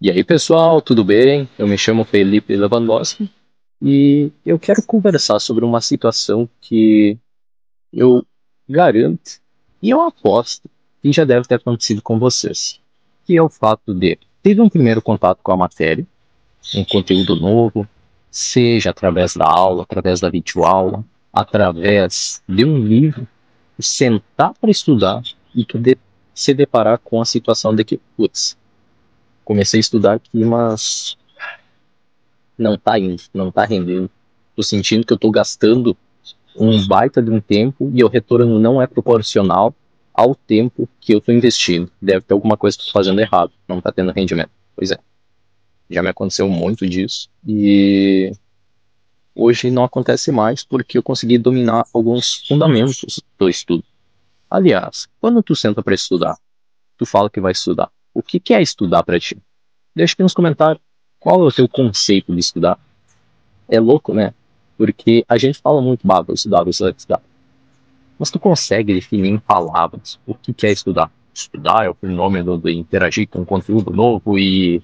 E aí, pessoal, tudo bem? Eu me chamo Felipe Lewandowski e eu quero conversar sobre uma situação que eu garanto e eu aposto que já deve ter acontecido com vocês, que é o fato de teve um primeiro contato com a matéria, um conteúdo novo, seja através da aula, através da videoaula, através de um livro, sentar para estudar e se deparar com a situação de que, putz, comecei a estudar aqui, mas não tá indo, não tá rendendo. Tô sentindo que eu tô gastando um baita de um tempo e o retorno não é proporcional ao tempo que eu tô investindo. Deve ter alguma coisa que eu tô fazendo errado, não tá tendo rendimento. Pois é, já me aconteceu muito disso e hoje não acontece mais porque eu consegui dominar alguns fundamentos do estudo. Aliás, quando tu senta para estudar, tu fala que vai estudar. O que é estudar para ti? Deixa aqui nos comentários qual é o teu conceito de estudar. É louco, né? Porque a gente fala muito, vou estudar, vou estudar, vou estudar. Mas tu consegue definir em palavras o que é estudar? Estudar é o fenômeno de interagir com um conteúdo novo e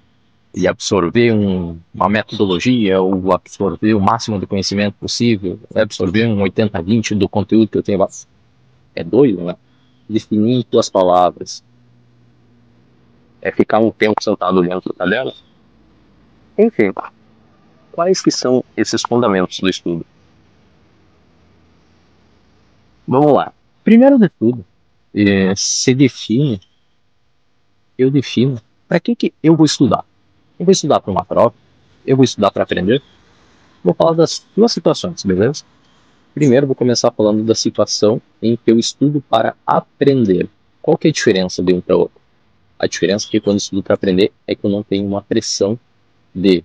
absorver uma metodologia ou absorver o máximo de conhecimento possível, absorver um 80-20 do conteúdo que eu tenho. É doido, né? Definir em tuas palavras. É ficar um tempo sentado dentro da dela. Enfim, quais que são esses fundamentos do estudo? Vamos lá. Primeiro de tudo, se define, eu defino, para que eu vou estudar? Eu vou estudar para uma prova? Eu vou estudar para aprender? Vou falar das duas situações, beleza? Primeiro, vou começar falando da situação em que eu estudo para aprender. Qual que é a diferença de um para outro? A diferença é que quando eu estudo para aprender é que eu não tenho uma pressão de,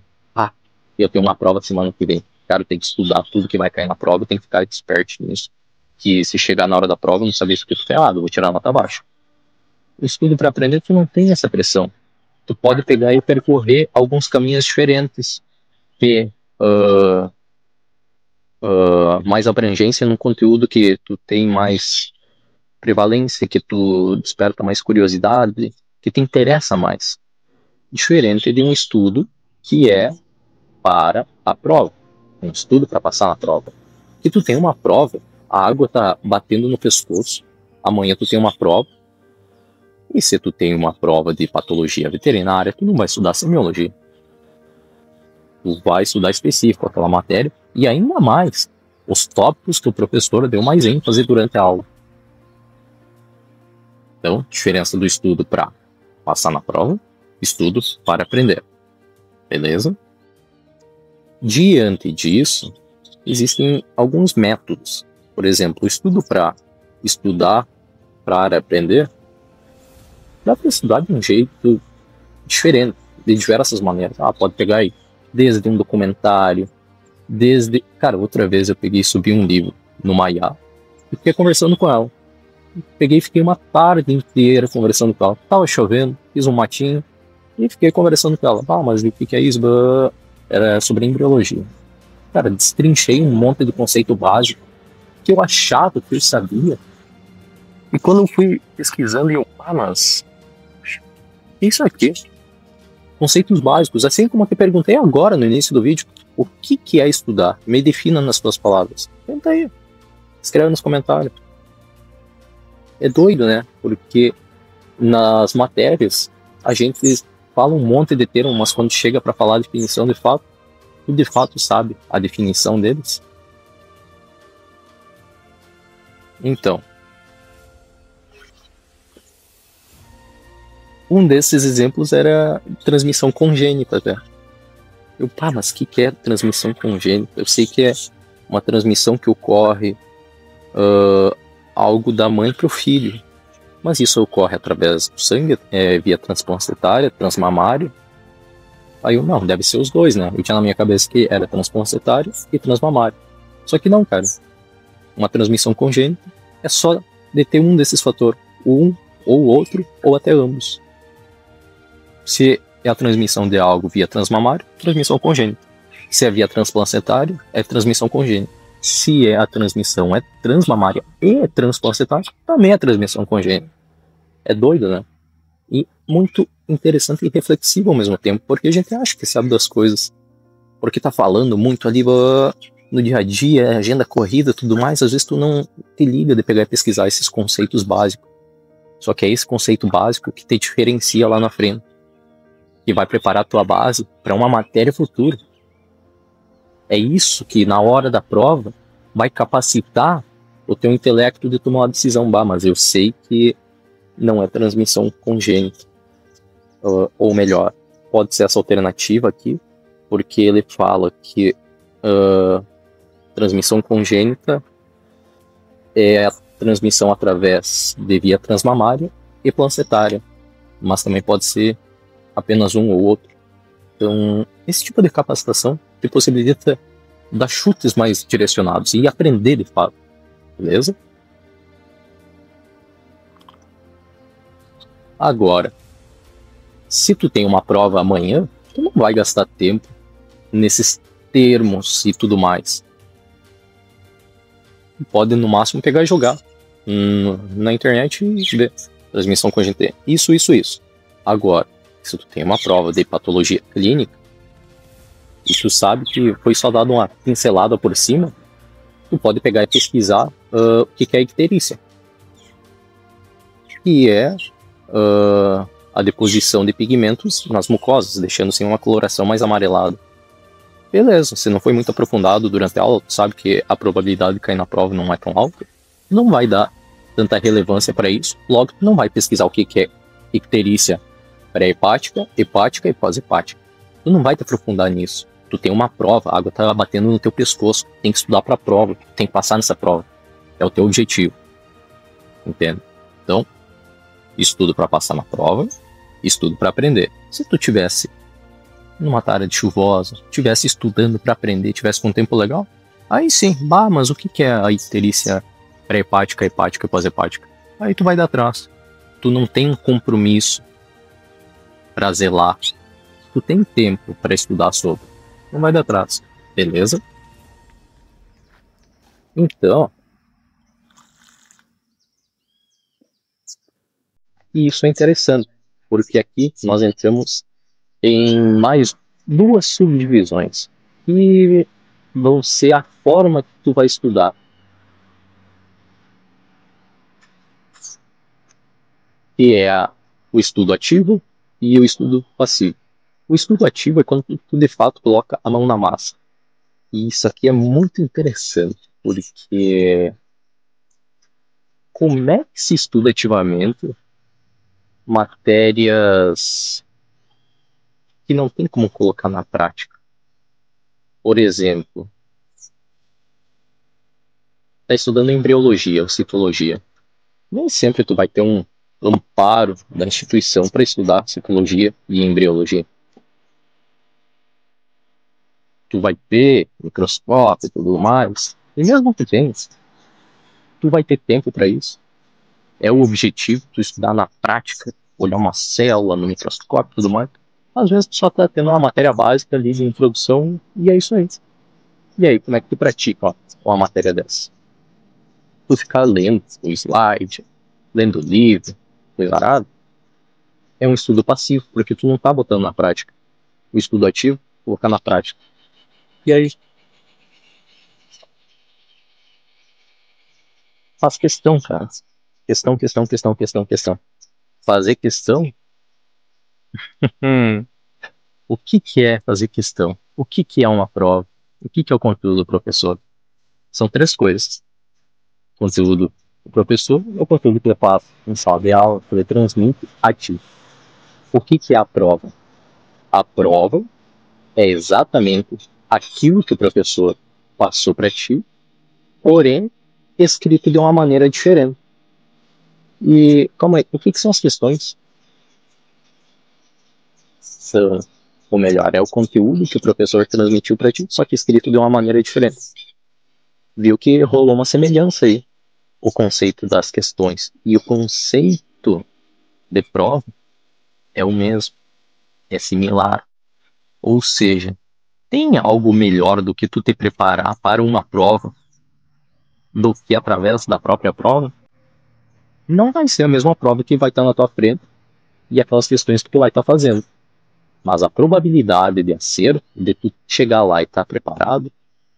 eu tenho uma prova semana que vem. Cara, eu tenho que estudar tudo que vai cair na prova, eu tenho que ficar expert nisso. Que se chegar na hora da prova, eu não saber se eu tô errado, eu vou tirar a nota baixa. O estudo para aprender, tu não tem essa pressão. Tu pode pegar e percorrer alguns caminhos diferentes, ter mais abrangência no conteúdo que tu tem mais prevalência, que tu desperta mais curiosidade, que te interessa mais. Diferente de um estudo que é para a prova, um estudo para passar na prova. Que tu tem uma prova, a água tá batendo no pescoço, amanhã tu tem uma prova, e se tu tem uma prova de patologia veterinária, tu não vai estudar semiologia. Tu vai estudar específico aquela matéria, e ainda mais os tópicos que o professor deu mais ênfase durante a aula. Então, diferença do estudo para passar na prova, estudos para aprender. Beleza? Diante disso, existem alguns métodos. Por exemplo, o estudo para estudar, para aprender, dá para estudar de um jeito diferente, de diversas maneiras. Pode pegar aí, desde um documentário, Cara, outra vez eu peguei e subi um livro no Maiá e fiquei conversando com ela. Peguei e fiquei uma tarde inteira conversando com ela. Tava chovendo, fiz um matinho e fiquei conversando com ela. Mas o que é isso? Era sobre embriologia. Cara, destrinchei um monte de conceito básico que eu achava que eu sabia. E quando eu fui pesquisando, mas isso aqui, conceitos básicos, assim como eu te perguntei agora no início do vídeo, o que é estudar? Me defina nas tuas palavras. Tenta aí, escreve nos comentários. É doido, né? Porque nas matérias a gente fala um monte de termos, mas quando chega para falar a definição de fato, tu de fato sabe a definição deles? Então, um desses exemplos era transmissão congênita, até. Mas o que é transmissão congênita? Eu sei que é uma transmissão que ocorre algo da mãe para o filho. Mas isso ocorre através do sangue, via transplacentária, transmamário. Aí não, deve ser os dois, né? Eu tinha na minha cabeça que era transplacentário e transmamário. Só que não, cara. Uma transmissão congênita é só de ter um desses fatores. Um, ou outro, ou até ambos. Se é a transmissão de algo via transmamário, transmissão congênita. Se é via transplacentário, é transmissão congênita. Se a transmissão é transmamária e transplacentária, também é transmissão congênita. É doido, né? E muito interessante e reflexivo ao mesmo tempo, porque a gente acha que sabe das coisas, porque tá falando muito ali no dia a dia, agenda corrida e tudo mais, às vezes tu não te liga de pegar e pesquisar esses conceitos básicos. Só que é esse conceito básico que te diferencia lá na frente, que vai preparar a tua base para uma matéria futura. É isso que na hora da prova vai capacitar o teu intelecto de tomar uma decisão. Mas eu sei que não é transmissão congênita. Ou melhor, pode ser essa alternativa aqui, porque ele fala que transmissão congênita é a transmissão através de via transmamária e placentária, mas também pode ser apenas um ou outro. Então, esse tipo de capacitação te possibilita dar chutes mais direcionados e aprender de fato, beleza? Agora, se tu tem uma prova amanhã, tu não vai gastar tempo nesses termos e tudo mais. Pode no máximo pegar e jogar na internet e ver transmissão congênita. Isso. Agora, se tu tem uma prova de patologia clínica e tu sabe que foi só dado uma pincelada por cima, tu pode pegar e pesquisar o que é icterícia, que é a deposição de pigmentos nas mucosas, deixando sem uma coloração mais amarelada. Beleza, se não foi muito aprofundado durante a aula, tu sabe que a probabilidade de cair na prova não é tão alta, não vai dar tanta relevância para isso, logo tu não vai pesquisar o que é icterícia pré-hepática, hepática e pós-hepática. Tu não vai te aprofundar nisso. Tu tem uma prova, a água tá batendo no teu pescoço, tem que estudar para a prova, tem que passar nessa prova. É o teu objetivo. Entende? Então, estudo para passar na prova, estudo para aprender. Se tu tivesse numa tarde chuvosa, tivesse estudando para aprender, tivesse com um tempo legal, aí sim, mas o que é a icterícia pré-hepática, hepática e pós-hepática? Aí tu vai dar atrás. Tu não tem um compromisso para zelar. Tu tem tempo para estudar sobre. Não vai dar atrás, beleza? Então, isso é interessante, porque aqui nós entramos em mais duas subdivisões que vão ser a forma que tu vai estudar. Que é o estudo ativo e o estudo passivo. O estudo ativo é quando tu de fato coloca a mão na massa. E isso aqui é muito interessante, porque como é que se estuda ativamente matérias que não tem como colocar na prática? Por exemplo, está estudando embriologia ou citologia. Nem sempre tu vai ter um amparo da instituição para estudar citologia e embriologia. Tu vai ter microscópio e tudo mais, e mesmo que tenha, tu vai ter tempo para isso. É o objetivo, tu estudar na prática, olhar uma célula no microscópio e tudo mais. Às vezes tu só tá tendo uma matéria básica ali de introdução e é isso aí. E aí, como é que tu pratica uma matéria dessa? Tu ficar lendo o slide, lendo o livro, coisa arada, é um estudo passivo, porque tu não tá botando na prática. O estudo ativo, colocar na prática. E aí, faz questão, cara. Questão. Fazer questão? O que é fazer questão? O que é uma prova? O que é o conteúdo do professor? São três coisas. O conteúdo do professor é o conteúdo que ele passa em sala de aula, que ele transmite ativo. O que é a prova? A prova é exatamente aquilo que o professor passou para ti, porém escrito de uma maneira diferente. E calma aí, o que são as questões? Ou melhor, é o conteúdo que o professor transmitiu para ti, só que escrito de uma maneira diferente. Viu que rolou uma semelhança aí, o conceito das questões e o conceito de prova é o mesmo, é similar. Ou seja, tem algo melhor do que tu te preparar para uma prova do que através da própria prova? Não vai ser a mesma prova que vai estar na tua frente e aquelas questões que tu vai estar fazendo. Mas a probabilidade de acerto, de tu chegar lá e estar preparado,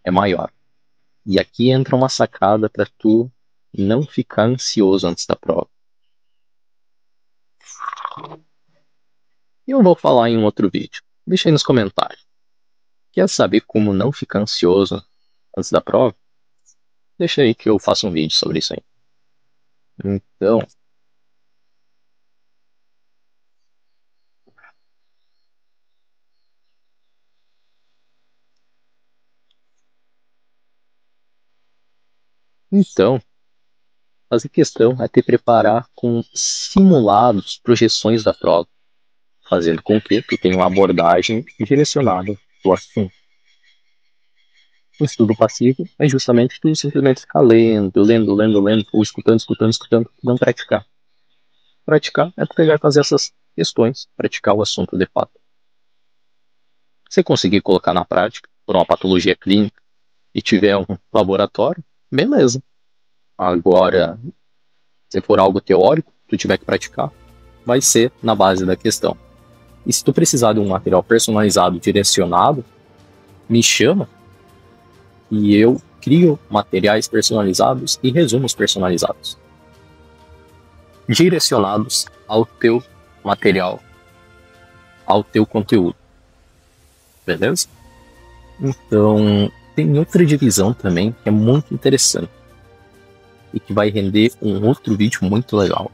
é maior. E aqui entra uma sacada para tu não ficar ansioso antes da prova. E eu vou falar em um outro vídeo. Deixa aí nos comentários. Quer saber como não ficar ansioso antes da prova? Deixa aí que eu faço um vídeo sobre isso aí. Então, fazer questão é te preparar com simulados, projeções da prova, fazendo com que tu tenha uma abordagem direcionada do assunto. O estudo passivo é justamente tu simplesmente ficar lendo, ou escutando, não praticar. Praticar é tu pegar e fazer essas questões, praticar o assunto de fato. Se conseguir colocar na prática, por uma patologia clínica, e tiver um laboratório, beleza. Agora, se for algo teórico, tu tiver que praticar, vai ser na base da questão. E se tu precisar de um material personalizado, direcionado, me chama e eu crio materiais personalizados e resumos personalizados, direcionados ao teu material, ao teu conteúdo. Beleza? Então, tem outra divisão também que é muito interessante e que vai render um outro vídeo muito legal,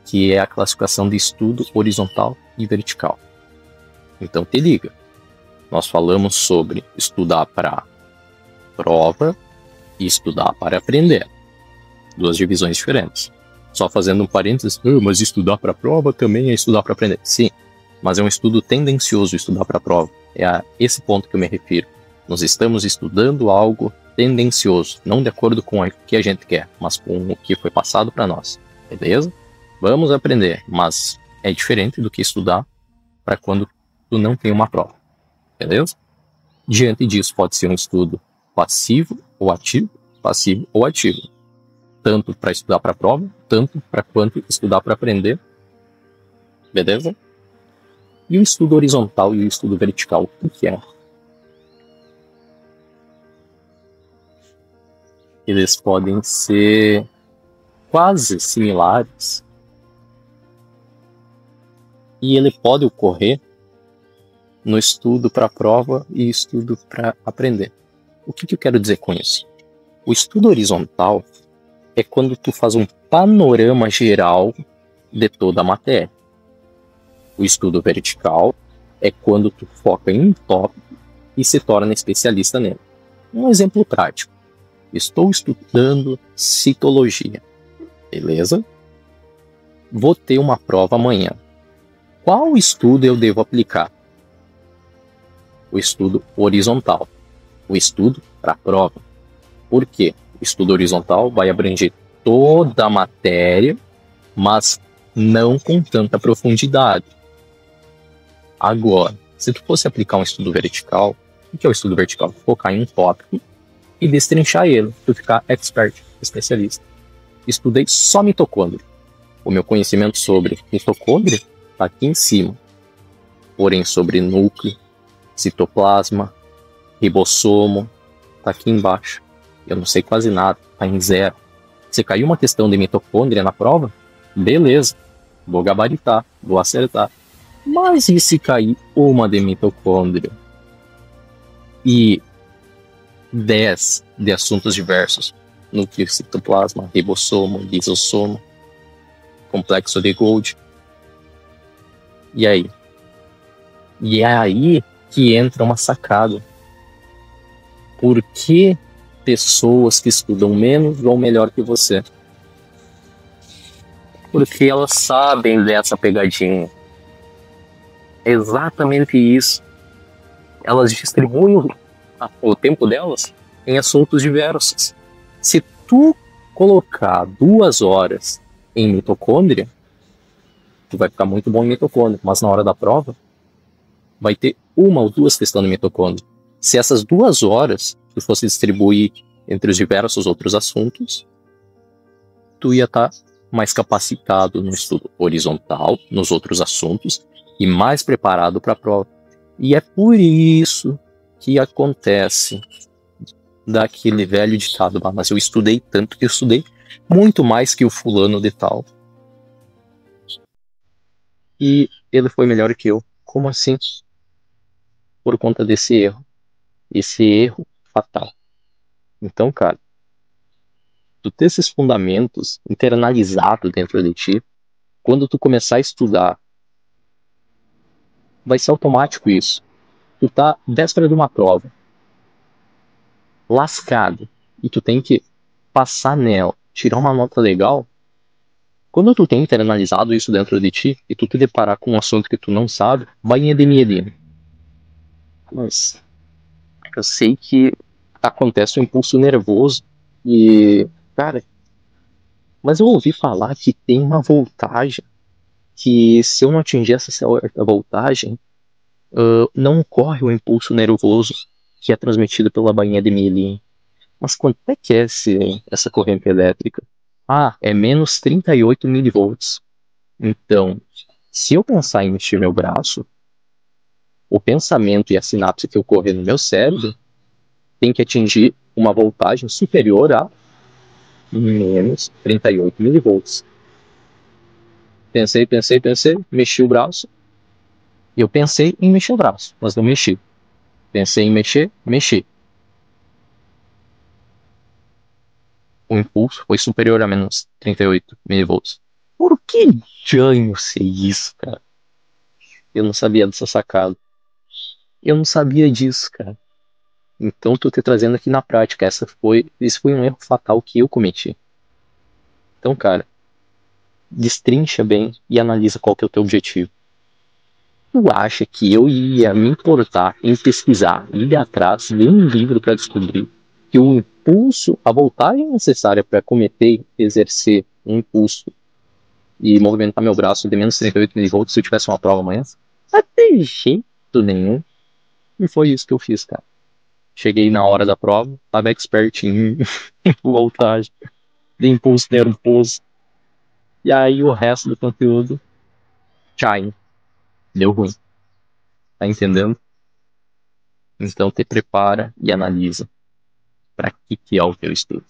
que é a classificação de estudo horizontal e vertical. Então te liga, nós falamos sobre estudar para prova e estudar para aprender, duas divisões diferentes. Só fazendo um parênteses, mas estudar para prova também é estudar para aprender. Sim, mas é um estudo tendencioso estudar para prova, é a esse ponto que eu me refiro. Nós estamos estudando algo tendencioso, não de acordo com o que a gente quer, mas com o que foi passado para nós, beleza? Vamos aprender, mas é diferente do que estudar para quando tu não tem uma prova, beleza? Diante disso, pode ser um estudo passivo ou ativo, tanto para estudar para a prova, tanto para quanto estudar para aprender, beleza? E o estudo horizontal e o estudo vertical, o que é? Eles podem ser quase similares e ele pode ocorrer no estudo para a prova e estudo para aprender. O que eu quero dizer com isso? O estudo horizontal é quando tu faz um panorama geral de toda a matéria. O estudo vertical é quando tu foca em um tópico e se torna especialista nele. Um exemplo prático. Estou estudando citologia. Beleza? Vou ter uma prova amanhã. Qual estudo eu devo aplicar? O estudo horizontal. O estudo para a prova. Por quê? O estudo horizontal vai abranger toda a matéria, mas não com tanta profundidade. Agora, se tu fosse aplicar um estudo vertical, o que é o estudo vertical? Focar em um tópico e destrinchar ele, tu ficar expert, especialista. Estudei só mitocôndria. O meu conhecimento sobre mitocôndria está aqui em cima. Porém, sobre núcleo, citoplasma, ribossomo, está aqui embaixo. Eu não sei quase nada, está em zero. Se caiu uma questão de mitocôndria na prova, beleza, vou gabaritar, vou acertar. Mas e se cair uma de mitocôndria e 10 de assuntos diversos? Núcleo, citoplasma, ribossomo, lisossomo, complexo de Golgi. E aí? E é aí que entra uma sacada. Por que pessoas que estudam menos vão melhor que você? Porque elas sabem dessa pegadinha. É exatamente isso. Elas distribuem o tempo delas em assuntos diversos. Se tu colocar 2 horas em mitocôndria, tu vai ficar muito bom em mitocôndria, mas na hora da prova vai ter 1 ou 2 testando mitocôndria. Se essas 2 horas tu fosse distribuir entre os diversos outros assuntos, tu ia estar mais capacitado no estudo horizontal, nos outros assuntos, e mais preparado para a prova. E é por isso que acontece daquele velho ditado, mas eu estudei tanto que eu estudei muito mais que o fulano de tal. E ele foi melhor que eu. Como assim? Por conta desse erro. Esse erro fatal. Então, cara, tu ter esses fundamentos internalizados dentro de ti, quando tu começar a estudar, vai ser automático isso. Tu tá véspera de uma prova, lascado, e tu tem que passar nela, tirar uma nota legal. Quando tu tem internalizado isso dentro de ti, e tu te deparar com um assunto que tu não sabe, vai de medo. Mas eu sei que acontece um impulso nervoso e, cara, mas eu ouvi falar que tem uma voltagem que se eu não atingir essa certa voltagem, não ocorre o impulso nervoso que é transmitido pela bainha de mielina. Mas quanto é que é essa corrente elétrica? Ah, é menos 38 milivolts. Então, se eu pensar em mexer meu braço, o pensamento e a sinapse que ocorre no meu cérebro tem que atingir uma voltagem superior a menos 38 milivolts. Pensei, mexi o braço. Eu pensei em mexer o braço, mas não mexi. Pensei em mexer, mexi. O impulso foi superior a menos 38 milivolts. Por que eu sei isso, cara? Eu não sabia dessa sacada. Eu não sabia disso, cara. Então tô te trazendo aqui na prática. Esse foi um erro fatal que eu cometi. Então, cara, destrincha bem e analisa qual que é o teu objetivo. Tu acha que eu ia me importar em pesquisar, ir atrás, ler um livro para descobrir que o impulso, a voltagem necessária para cometer, exercer um impulso e movimentar meu braço de menos 38 milivolts se eu tivesse uma prova amanhã? Mas de jeito nenhum. E foi isso que eu fiz, cara. Cheguei na hora da prova, tava expert em voltagem, de impulso nervoso. E aí o resto do conteúdo, tchau, deu ruim. Tá entendendo? Então te prepara e analisa para que é o teu estudo.